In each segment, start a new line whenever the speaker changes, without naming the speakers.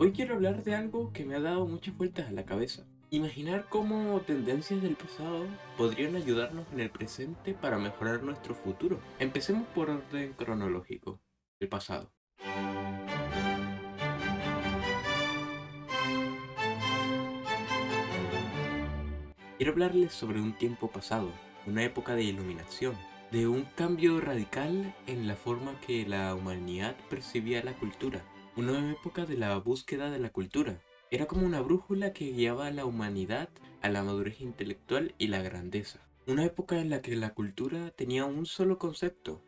Hoy quiero hablar de algo que me ha dado muchas vueltas a la cabeza. Imaginar cómo tendencias del pasado podrían ayudarnos en el presente para mejorar nuestro futuro. Empecemos por orden cronológico. El pasado. Quiero hablarles sobre un tiempo pasado, una época de iluminación, de un cambio radical en la forma que la humanidad percibía la cultura, una época de la búsqueda de la cultura. Era como una brújula que guiaba a la humanidad a la madurez intelectual y la grandeza. Una época en la que la cultura tenía un solo concepto.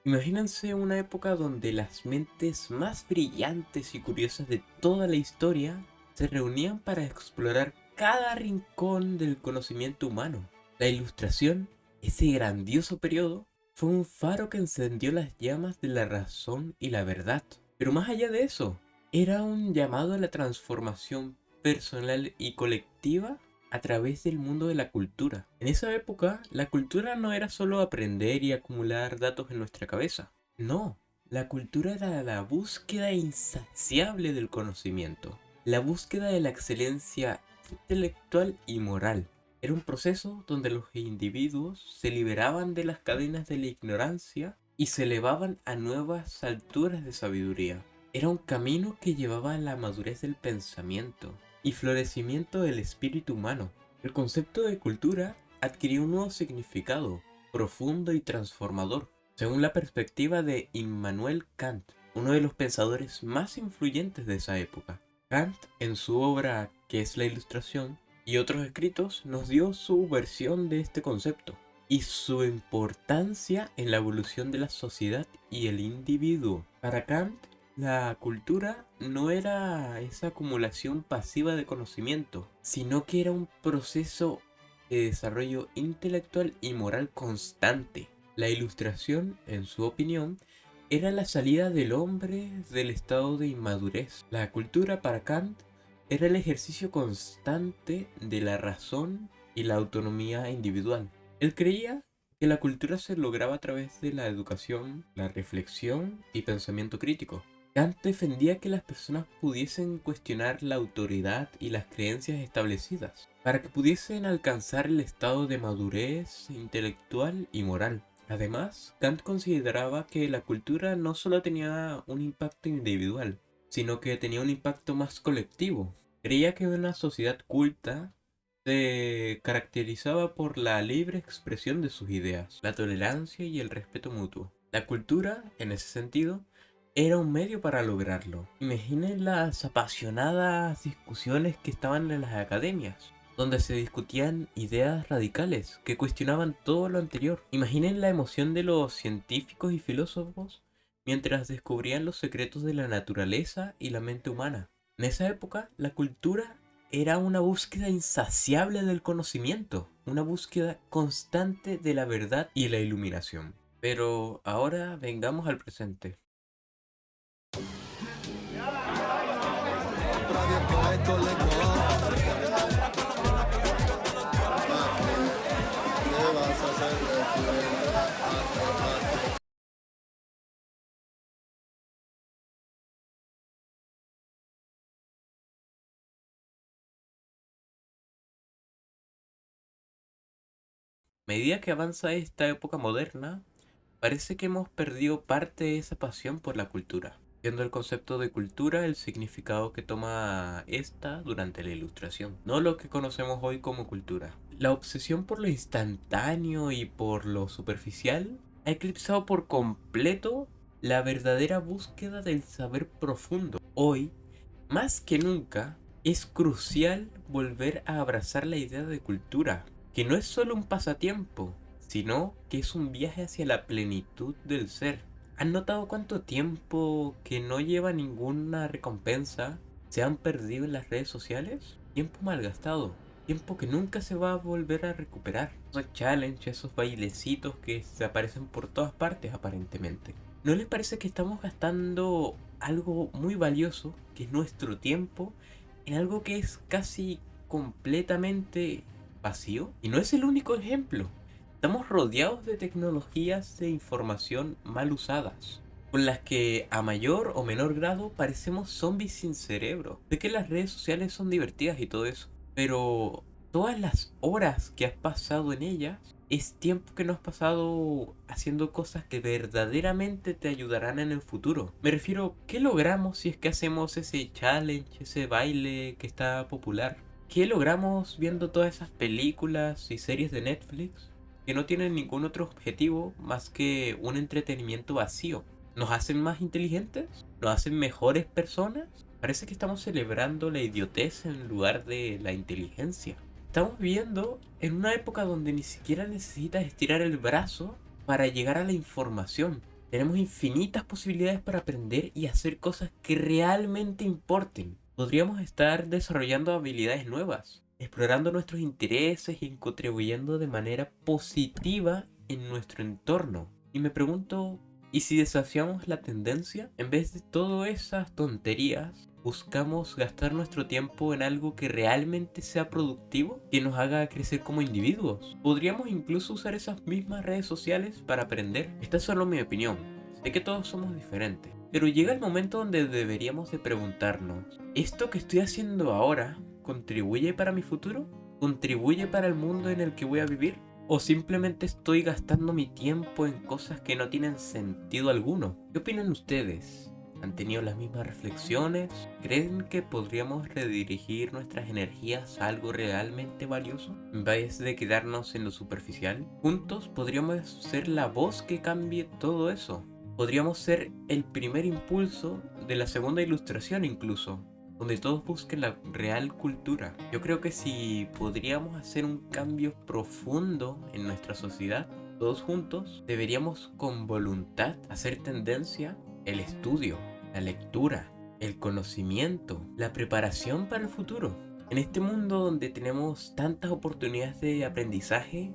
Imagínense una época donde las mentes más brillantes y curiosas de toda la historia se reunían para explorar cada rincón del conocimiento humano. La Ilustración, ese grandioso periodo, fue un faro que encendió las llamas de la razón y la verdad. Pero más allá de eso, era un llamado a la transformación personal y colectiva a través del mundo de la cultura. En esa época, la cultura no era solo aprender y acumular datos en nuestra cabeza. No, la cultura era la búsqueda insaciable del conocimiento, la búsqueda de la excelencia intelectual y moral. Era un proceso donde los individuos se liberaban de las cadenas de la ignorancia y se elevaban a nuevas alturas de sabiduría. Era un camino que llevaba a la madurez del pensamiento y florecimiento del espíritu humano. El concepto de cultura adquirió un nuevo significado, profundo y transformador, según la perspectiva de Immanuel Kant, uno de los pensadores más influyentes de esa época. Kant, en su obra ¿Qué es la Ilustración? Y otros escritos, nos dio su versión de este concepto y su importancia en la evolución de la sociedad y el individuo. Para Kant, la cultura no era esa acumulación pasiva de conocimiento, sino que era un proceso de desarrollo intelectual y moral constante. La Ilustración, en su opinión, era la salida del hombre del estado de inmadurez. La cultura para Kant era el ejercicio constante de la razón y la autonomía individual. Él creía que la cultura se lograba a través de la educación, la reflexión y pensamiento crítico. Kant defendía que las personas pudiesen cuestionar la autoridad y las creencias establecidas, para que pudiesen alcanzar el estado de madurez intelectual y moral. Además, Kant consideraba que la cultura no solo tenía un impacto individual, sino que tenía un impacto más colectivo. Creía que una sociedad culta se caracterizaba por la libre expresión de sus ideas, la tolerancia y el respeto mutuo. La cultura, en ese sentido, era un medio para lograrlo. Imaginen las apasionadas discusiones que estaban en las academias, donde se discutían ideas radicales que cuestionaban todo lo anterior. Imaginen la emoción de los científicos y filósofos mientras descubrían los secretos de la naturaleza y la mente humana. En esa época, la cultura era una búsqueda insaciable del conocimiento, una búsqueda constante de la verdad y la iluminación. Pero ahora vengamos al presente. A medida que avanza esta época moderna, parece que hemos perdido parte de esa pasión por la cultura, siendo el concepto de cultura el significado que toma esta durante la Ilustración, no lo que conocemos hoy como cultura. La obsesión por lo instantáneo y por lo superficial ha eclipsado por completo la verdadera búsqueda del saber profundo. Hoy, más que nunca, es crucial volver a abrazar la idea de cultura, que no es solo un pasatiempo, sino que es un viaje hacia la plenitud del ser. ¿Han notado cuánto tiempo que no lleva ninguna recompensa se han perdido en las redes sociales? Tiempo malgastado, tiempo que nunca se va a volver a recuperar. Esos challenges, esos bailecitos que se aparecen por todas partes aparentemente. ¿No les parece que estamos gastando algo muy valioso, que es nuestro tiempo, en algo que es casi completamente vacío? Y no es el único ejemplo. Estamos rodeados de tecnologías de información mal usadas, con las que a mayor o menor grado parecemos zombies sin cerebro. Sé que las redes sociales son divertidas y todo eso, pero todas las horas que has pasado en ellas es tiempo que no has pasado haciendo cosas que verdaderamente te ayudarán en el futuro. Me refiero, ¿qué logramos si es que hacemos ese challenge, ese baile que está popular? ¿Qué logramos viendo todas esas películas y series de Netflix que no tienen ningún otro objetivo más que un entretenimiento vacío? ¿Nos hacen más inteligentes? ¿Nos hacen mejores personas? Parece que estamos celebrando la idiotez en lugar de la inteligencia. Estamos viviendo en una época donde ni siquiera necesitas estirar el brazo para llegar a la información. Tenemos infinitas posibilidades para aprender y hacer cosas que realmente importen. Podríamos estar desarrollando habilidades nuevas, explorando nuestros intereses y contribuyendo de manera positiva en nuestro entorno. Y me pregunto, ¿y si desafiamos la tendencia? En vez de todas esas tonterías, buscamos gastar nuestro tiempo en algo que realmente sea productivo, que nos haga crecer como individuos. Podríamos incluso usar esas mismas redes sociales para aprender. Esta es solo mi opinión. Sé que todos somos diferentes. Pero llega el momento donde deberíamos de preguntarnos, ¿esto que estoy haciendo ahora contribuye para mi futuro? ¿Contribuye para el mundo en el que voy a vivir? ¿O simplemente estoy gastando mi tiempo en cosas que no tienen sentido alguno? ¿Qué opinan ustedes? ¿Han tenido las mismas reflexiones? ¿Creen que podríamos redirigir nuestras energías a algo realmente valioso? En vez de quedarnos en lo superficial, juntos podríamos ser la voz que cambie todo eso. Podríamos ser el primer impulso de la segunda ilustración incluso, donde todos busquen la real cultura. Yo creo que si podríamos hacer un cambio profundo en nuestra sociedad, todos juntos, deberíamos con voluntad hacer tendencia el estudio, la lectura, el conocimiento, la preparación para el futuro. En este mundo donde tenemos tantas oportunidades de aprendizaje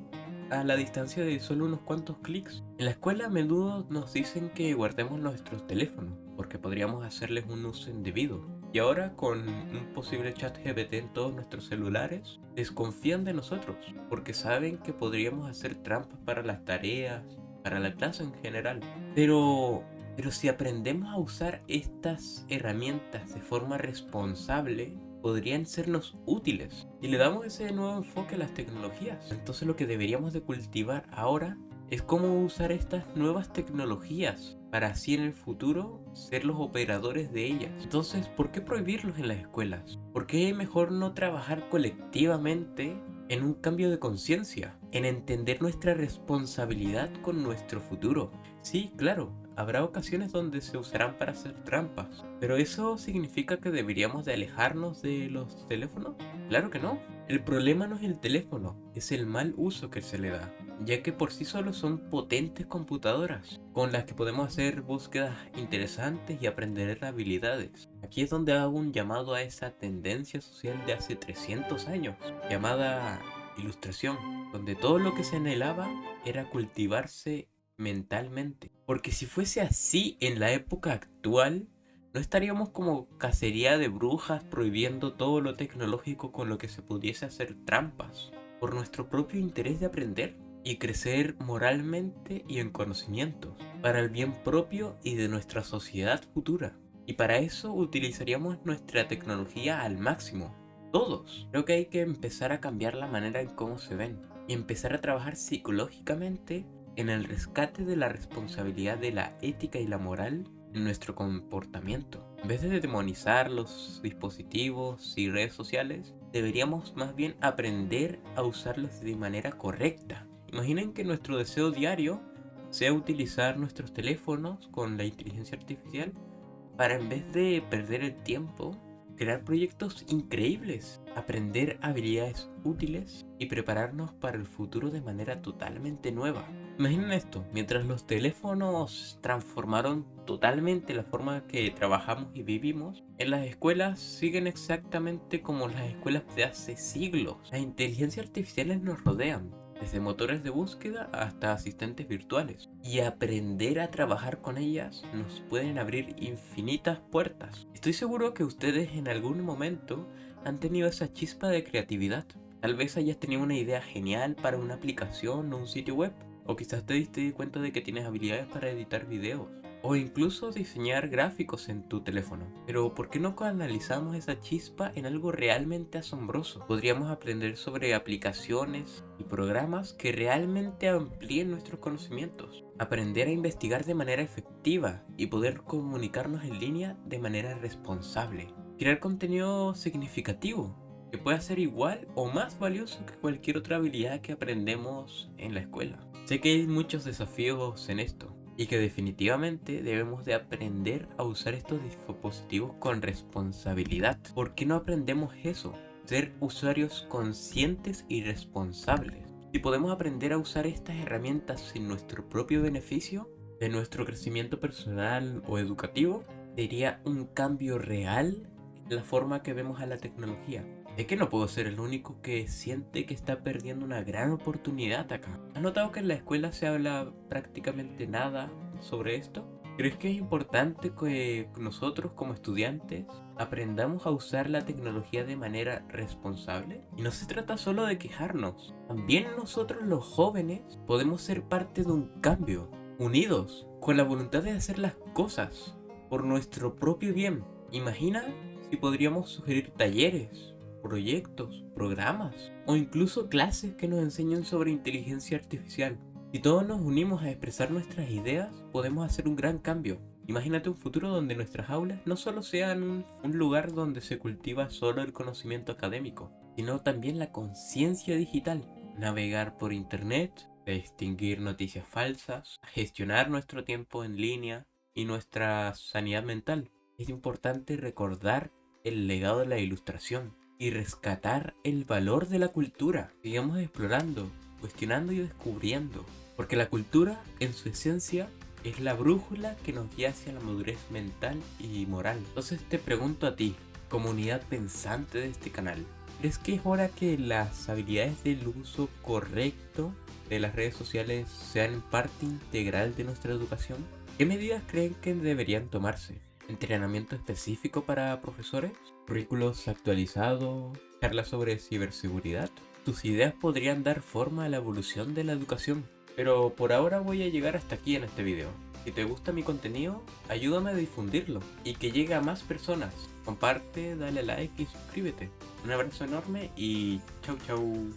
a la distancia de solo unos cuantos clics. En la escuela a menudo nos dicen que guardemos nuestros teléfonos porque podríamos hacerles un uso indebido. Y ahora con un posible chat GPT en todos nuestros celulares, desconfían de nosotros porque saben que podríamos hacer trampas para las tareas, para la clase en general. Pero si aprendemos a usar estas herramientas de forma responsable, podrían sernos útiles y le damos ese nuevo enfoque a las tecnologías. Entonces lo que deberíamos de cultivar ahora es cómo usar estas nuevas tecnologías para así en el futuro ser los operadores de ellas. Entonces, ¿por qué prohibirlos en las escuelas? ¿Por qué mejor no trabajar colectivamente en un cambio de conciencia, en entender nuestra responsabilidad con nuestro futuro? Sí, claro, habrá ocasiones donde se usarán para hacer trampas, pero ¿eso significa que deberíamos de alejarnos de los teléfonos? Claro que no. El problema no es el teléfono, es el mal uso que se le da, ya que por sí solos son potentes computadoras, con las que podemos hacer búsquedas interesantes y aprender habilidades. Aquí es donde hago un llamado a esa tendencia social de hace 300 años, llamada ilustración, donde todo lo que se anhelaba era cultivarse mentalmente. Porque si fuese así en la época actual, no estaríamos como cacería de brujas prohibiendo todo lo tecnológico con lo que se pudiese hacer trampas, por nuestro propio interés de aprender y crecer moralmente y en conocimientos, para el bien propio y de nuestra sociedad futura. Y para eso utilizaríamos nuestra tecnología al máximo. Todos. Creo que hay que empezar a cambiar la manera en cómo se ven y empezar a trabajar psicológicamente en el rescate de la responsabilidad de la ética y la moral en nuestro comportamiento. En vez de demonizar los dispositivos y redes sociales, deberíamos más bien aprender a usarlos de manera correcta. Imaginen que nuestro deseo diario sea utilizar nuestros teléfonos con la inteligencia artificial para, en vez de perder el tiempo, crear proyectos increíbles, aprender habilidades útiles y prepararnos para el futuro de manera totalmente nueva. Imaginen esto, mientras los teléfonos transformaron totalmente la forma que trabajamos y vivimos, en las escuelas siguen exactamente como las escuelas de hace siglos. Las inteligencias artificiales nos rodean, desde motores de búsqueda hasta asistentes virtuales. Y aprender a trabajar con ellas nos pueden abrir infinitas puertas. Estoy seguro que ustedes en algún momento han tenido esa chispa de creatividad Tal vez hayas tenido una idea genial para una aplicación o un sitio web, o quizás te diste cuenta de que tienes habilidades para editar videos, o incluso diseñar gráficos en tu teléfono. Pero ¿por qué no canalizamos esa chispa en algo realmente asombroso? Podríamos aprender sobre aplicaciones y programas que realmente amplíen nuestros conocimientos, aprender a investigar de manera efectiva y poder comunicarnos en línea de manera responsable, crear contenido significativo que pueda ser igual o más valioso que cualquier otra habilidad que aprendemos en la escuela. Sé que hay muchos desafíos en esto y que definitivamente debemos de aprender a usar estos dispositivos con responsabilidad. ¿Por qué no aprendemos eso? Ser usuarios conscientes y responsables. Si podemos aprender a usar estas herramientas en nuestro propio beneficio, de nuestro crecimiento personal o educativo, sería un cambio real en la forma que vemos a la tecnología. Es que no puedo ser el único que siente que está perdiendo una gran oportunidad acá. ¿Has notado que en la escuela se habla prácticamente nada sobre esto? ¿Crees que es importante que nosotros como estudiantes aprendamos a usar la tecnología de manera responsable? Y no se trata solo de quejarnos. También nosotros los jóvenes podemos ser parte de un cambio, unidos, con la voluntad de hacer las cosas por nuestro propio bien. Imagina si podríamos sugerir talleres, proyectos, programas o incluso clases que nos enseñen sobre inteligencia artificial. Si todos nos unimos a expresar nuestras ideas, podemos hacer un gran cambio. Imagínate un futuro donde nuestras aulas no solo sean un lugar donde se cultiva solo el conocimiento académico, sino también la conciencia digital. Navegar por internet, distinguir noticias falsas, gestionar nuestro tiempo en línea y nuestra sanidad mental. Es importante recordar el legado de la ilustración y rescatar el valor de la cultura. Sigamos explorando, cuestionando y descubriendo, porque la cultura, en su esencia, es la brújula que nos guía hacia la madurez mental y moral. Entonces te pregunto a ti, comunidad pensante de este canal, ¿crees que es hora que las habilidades del uso correcto de las redes sociales sean parte integral de nuestra educación? ¿Qué medidas creen que deberían tomarse? ¿Entrenamiento específico para profesores? ¿Currículos actualizados? ¿Charlas sobre ciberseguridad? Tus ideas podrían dar forma a la evolución de la educación. Pero por ahora voy a llegar hasta aquí en este video. Si te gusta mi contenido, ayúdame a difundirlo y que llegue a más personas. Comparte, dale like y suscríbete. Un abrazo enorme y chau chau.